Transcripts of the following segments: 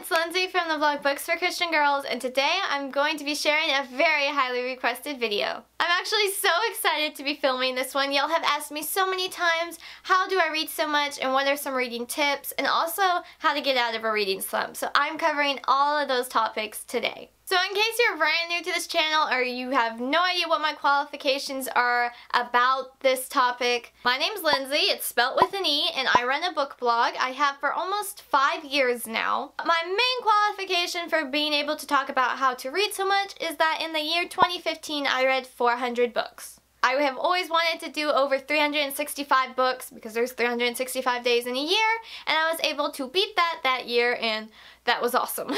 it's Lindsay from the blog Books for Christian Girls, and today I'm going to be sharing a very highly requested video. I'm actually so excited to be filming this one. Y'all have asked me so many times, how do I read so much and what are some reading tips, and also how to get out of a reading slump. So I'm covering all of those topics today. So in case you're brand new to this channel or you have no idea what my qualifications are about this topic, my name's Lindsay, it's spelt with an E, and I run a book blog. I have for almost 5 years now. My main qualification for being able to talk about how to read so much is that in the year 2015 I read 400 books. I have always wanted to do over 365 books because there's 365 days in a year, and I was able to beat that year, and that was awesome.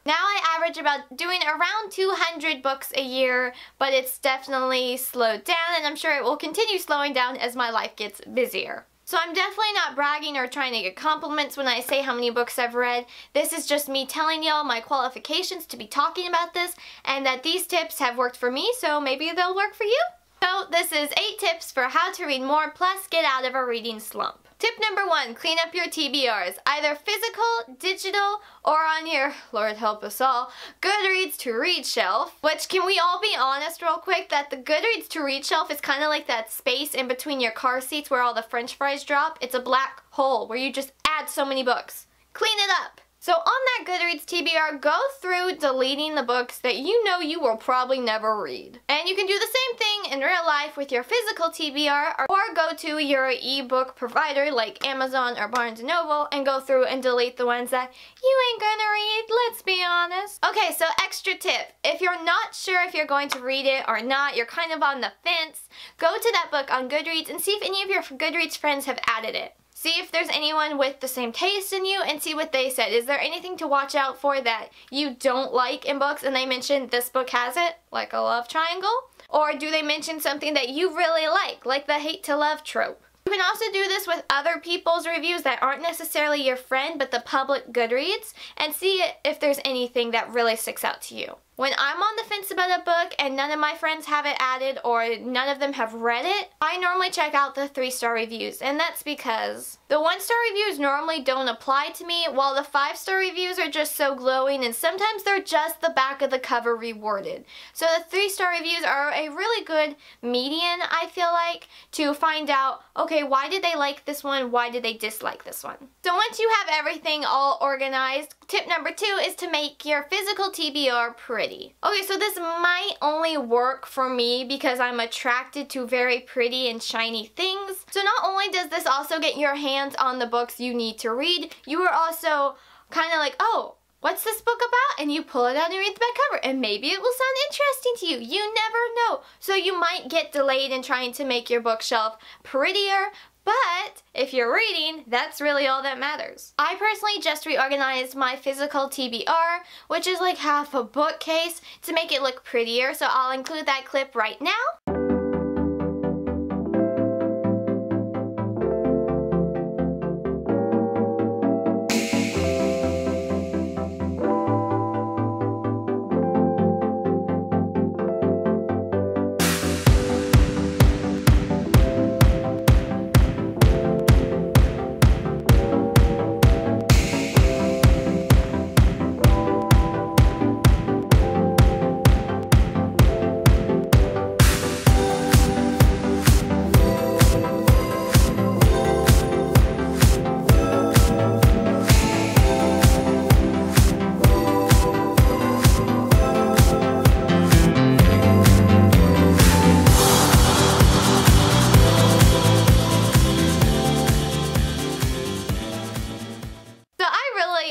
Now I average about doing around 200 books a year, but it's definitely slowed down, and I'm sure it will continue slowing down as my life gets busier. So I'm definitely not bragging or trying to get compliments when I say how many books I've read. This is just me telling y'all my qualifications to be talking about this, and that these tips have worked for me, so maybe they'll work for you. So this is 8 tips for how to read more plus get out of a reading slump. Tip number 1, clean up your TBRs, either physical, digital, or on your, Lord help us all, Goodreads to read shelf. Which, can we all be honest real quick that the Goodreads to read shelf is kind of like that space in between your car seats where all the french fries drop? It's a black hole where you just add so many books. Clean it up! So on that Goodreads TBR, go through deleting the books that you know you will probably never read. And you can do the same thing in real life with your physical TBR, or go to your ebook provider like Amazon or Barnes & Noble and go through and delete the ones that you ain't gonna read, let's be honest. Okay, so extra tip. If you're not sure if you're going to read it or not, you're kind of on the fence, go to that book on Goodreads and see if any of your Goodreads friends have added it. See if there's anyone with the same taste in you and see what they said. Is there anything to watch out for that you don't like in books and they mention this book has it, like a love triangle? Or do they mention something that you really like the hate to love trope? You can also do this with other people's reviews that aren't necessarily your friend but the public Goodreads, and see if there's anything that really sticks out to you. When I'm on the fence about a book and none of my friends have it added or none of them have read it, I normally check out the 3-star reviews, and that's because the 1-star reviews normally don't apply to me, while the 5-star reviews are just so glowing, and sometimes they're just the back of the cover reworded. So the 3-star reviews are a really good median, I feel like, to find out, okay, why did they like this one, why did they dislike this one? So once you have everything all organized, tip number 2 is to make your physical TBR pretty. Okay, so this might only work for me because I'm attracted to very pretty and shiny things. So not only does this also get your hands on the books you need to read, you are also kind of like, oh, what's this book about? And you pull it out and read the back cover, and maybe it will sound interesting to you. You never know. So you might get delayed in trying to make your bookshelf prettier, but if you're reading, that's really all that matters. I personally just reorganized my physical TBR, which is like half a bookcase, to make it look prettier, so I'll include that clip right now.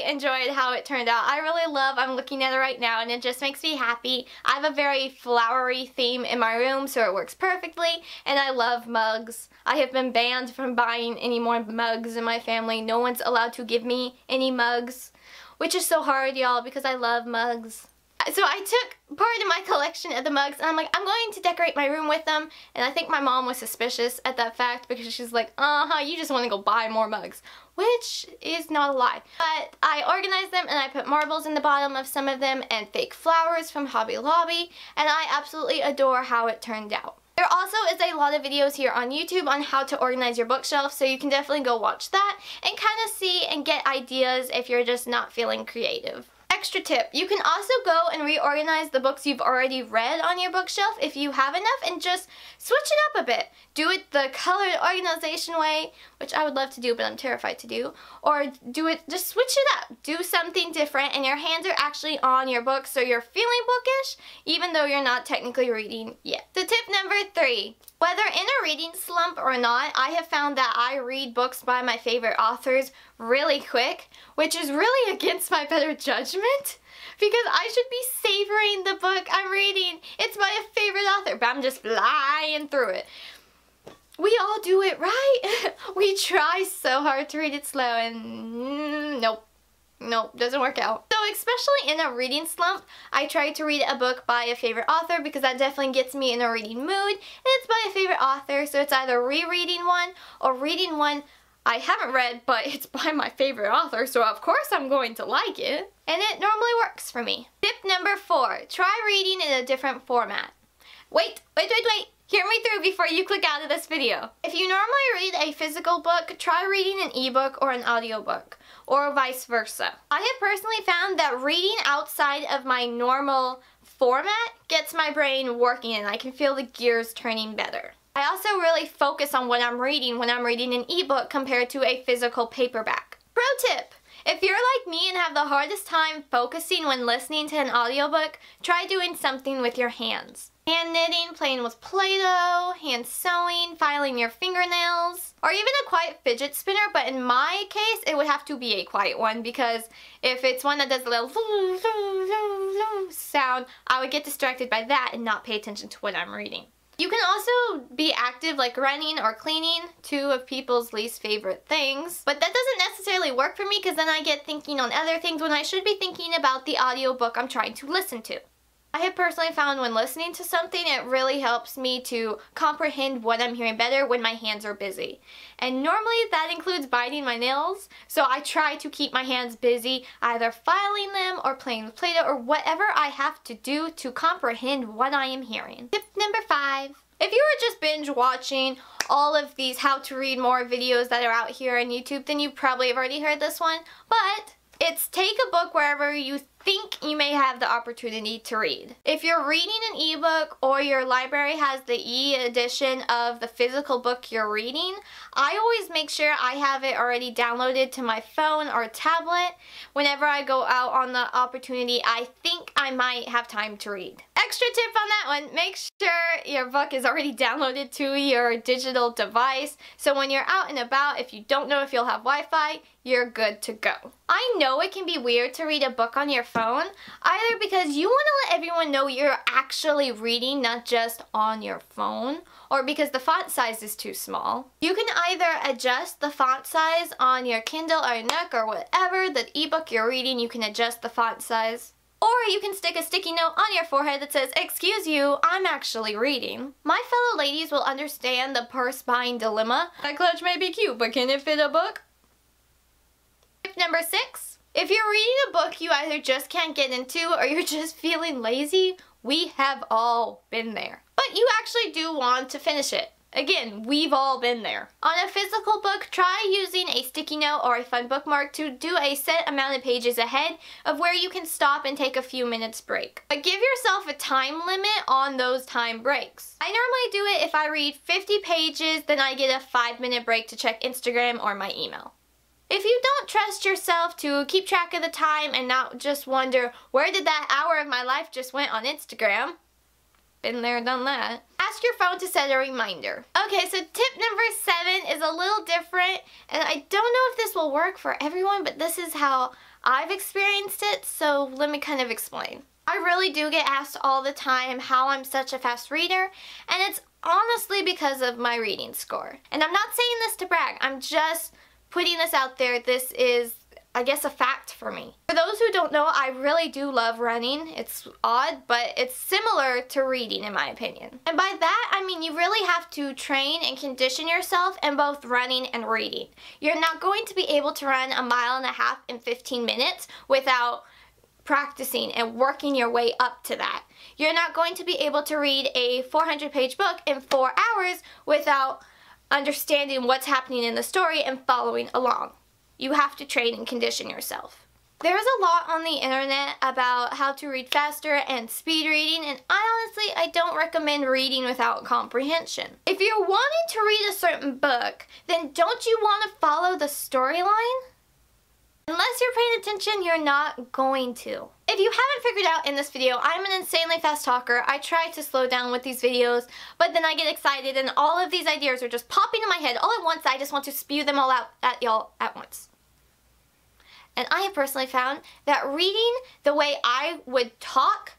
Enjoyed how it turned out. I'm looking at it right now and it just makes me happy. I have a very flowery theme in my room, so it works perfectly, and I love mugs. I have been banned from buying any more mugs in my family. No one's allowed to give me any mugs, which is so hard, y'all, because I love mugs. So I took part of my collection of the mugs and I'm like, I'm going to decorate my room with them, and I think my mom was suspicious at that fact because she's like, you just want to go buy more mugs, which is not a lie. But I organized them and I put marbles in the bottom of some of them and fake flowers from Hobby Lobby, and I absolutely adore how it turned out. There also is a lot of videos here on YouTube on how to organize your bookshelf, so you can definitely go watch that and kind of see and get ideas if you're just not feeling creative. Extra tip, you can also go and reorganize the books you've already read on your bookshelf if you have enough, and just switch it up a bit. Do it the colored organization way, which I would love to do but I'm terrified to do, or just switch it up. Do something different and your hands are actually on your book, so you're feeling bookish even though you're not technically reading yet. So tip number 3. Whether in a reading slump or not, I have found that I read books by my favorite authors really quick, which is really against my better judgment, because I should be savoring the book I'm reading. It's by a favorite author, but I'm just flying through it. We all do it, right? We try so hard to read it slow and nope, doesn't work out. So especially in a reading slump, I try to read a book by a favorite author because that definitely gets me in a reading mood, and it's by a favorite author, so it's either rereading one or reading one I haven't read, but it's by my favorite author, so of course I'm going to like it. And it normally works for me. Tip number 4, try reading in a different format. Wait. Hear me through before you click out of this video. If you normally read a physical book, try reading an ebook or an audiobook, or vice versa. I have personally found that reading outside of my normal format gets my brain working and I can feel the gears turning better. I also really focus on what I'm reading when I'm reading an ebook compared to a physical paperback. Pro tip! If you're like me and have the hardest time focusing when listening to an audiobook, try doing something with your hands. Hand knitting, playing with Play-Doh, hand sewing, filing your fingernails, or even a quiet fidget spinner, but in my case it would have to be a quiet one, because if it's one that does a little sound, I would get distracted by that and not pay attention to what I'm reading. You can also be active like running or cleaning, 2 of people's least favorite things. But that doesn't necessarily work for me because then I get thinking on other things when I should be thinking about the audiobook I'm trying to listen to. I have personally found when listening to something, it really helps me to comprehend what I'm hearing better when my hands are busy. And normally that includes biting my nails, so I try to keep my hands busy, either filing them or playing with Play-Doh or whatever I have to do to comprehend what I am hearing. Tip number 5. If you were just binge watching all of these how to read more videos that are out here on YouTube, then you probably have already heard this one, but it's take a book wherever you think you may have the opportunity to read. If you're reading an ebook or your library has the e-edition of the physical book you're reading, I always make sure I have it already downloaded to my phone or tablet whenever I go out on the opportunity I think I might have time to read. Extra tip on that one, make sure your book is already downloaded to your digital device, so when you're out and about, if you don't know if you'll have Wi-Fi, you're good to go. I know it can be weird to read a book on your phone, either because you want to let everyone know you're actually reading, not just on your phone, or because the font size is too small. You can either adjust the font size on your Kindle or Nook or whatever, the ebook you're reading, you can adjust the font size. Or you can stick a sticky note on your forehead that says, "Excuse you, I'm actually reading." My fellow ladies will understand the purse buying dilemma. That clutch may be cute, but can it fit a book? Tip number 6. If you're reading a book you either just can't get into or you're just feeling lazy, we have all been there. But you actually do want to finish it. Again, we've all been there. On a physical book, try using a sticky note or a fun bookmark to do a set amount of pages ahead of where you can stop and take a few minutes break. But give yourself a time limit on those time breaks. I normally do it if I read 50 pages, then I get a 5-minute break to check Instagram or my email. If you don't trust yourself to keep track of the time and not just wonder, where did that hour of my life just went on Instagram? Been there, done that. Ask your phone to set a reminder. Okay, so tip number 7 is a little different, and I don't know if this will work for everyone, but this is how I've experienced it, so let me kind of explain. I really do get asked all the time how I'm such a fast reader, and it's honestly because of my reading score. And I'm not saying this to brag, I'm just putting this out there. This is, I guess, a fact for me. For those who don't know, I really do love running. It's odd, but it's similar to reading in my opinion. And by that, I mean you really have to train and condition yourself in both running and reading. You're not going to be able to run 1.5 miles in 15 minutes without practicing and working your way up to that. You're not going to be able to read a 400-page book in 4 hours without understanding what's happening in the story and following along. You have to train and condition yourself. There's a lot on the internet about how to read faster and speed reading, and I don't recommend reading without comprehension. If you're wanting to read a certain book, then don't you want to follow the storyline? Unless you're paying attention, you're not going to. If you haven't figured out in this video, I'm an insanely fast talker. I try to slow down with these videos, but then I get excited and all of these ideas are just popping in my head all at once. I just want to spew them all out at y'all at once. And I have personally found that reading the way I would talk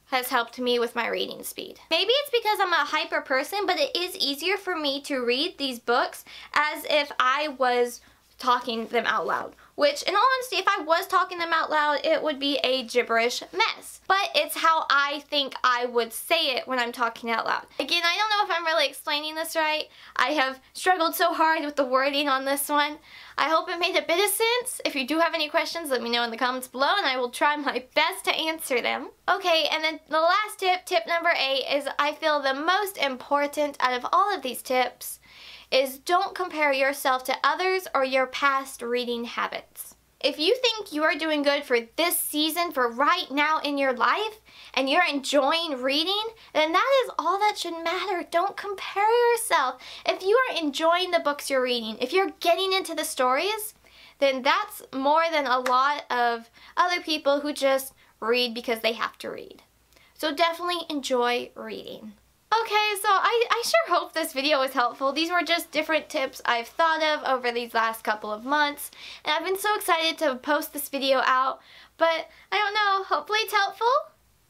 has helped me with my reading speed. Maybe it's because I'm a hyper person, but it is easier for me to read these books as if I was talking them out loud. Which, in all honesty, if I was talking them out loud, it would be a gibberish mess. But it's how I think I would say it when I'm talking out loud. Again, I don't know if I'm really explaining this right. I have struggled so hard with the wording on this one. I hope it made a bit of sense. If you do have any questions, let me know in the comments below and I will try my best to answer them. Okay, and then the last tip, tip number 8, is I feel the most important out of all of these tips is don't compare yourself to others or your past reading habits. If you think you are doing good for this season, for right now in your life, and you're enjoying reading, then that is all that should matter. Don't compare yourself. If you are enjoying the books you're reading, if you're getting into the stories, then that's more than a lot of other people who just read because they have to read. So definitely enjoy reading. Okay, so I sure hope this video was helpful. These were just different tips I've thought of over these last couple of months, and I've been so excited to post this video out, but I don't know, hopefully it's helpful.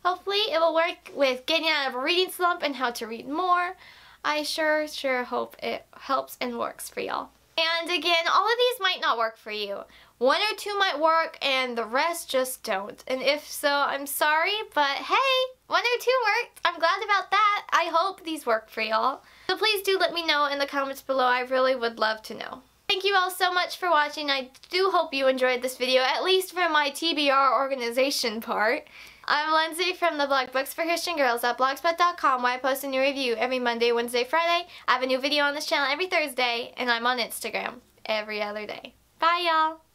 Hopefully it will work with getting out of a reading slump and how to read more. I sure hope it helps and works for y'all. And again, all of these might not work for you. 1 or 2 might work and the rest just don't. And if so, I'm sorry, but hey, 1 or 2 worked. I'm glad about that. I hope these work for y'all. So please do let me know in the comments below. I really would love to know. Thank you all so much for watching. I do hope you enjoyed this video, at least for my TBR organization part. I'm Lindsey from the blog Books for Christian Girls at blogspot.com, where I post a new review every Monday, Wednesday, Friday. I have a new video on this channel every Thursday, and I'm on Instagram every other day. Bye, y'all!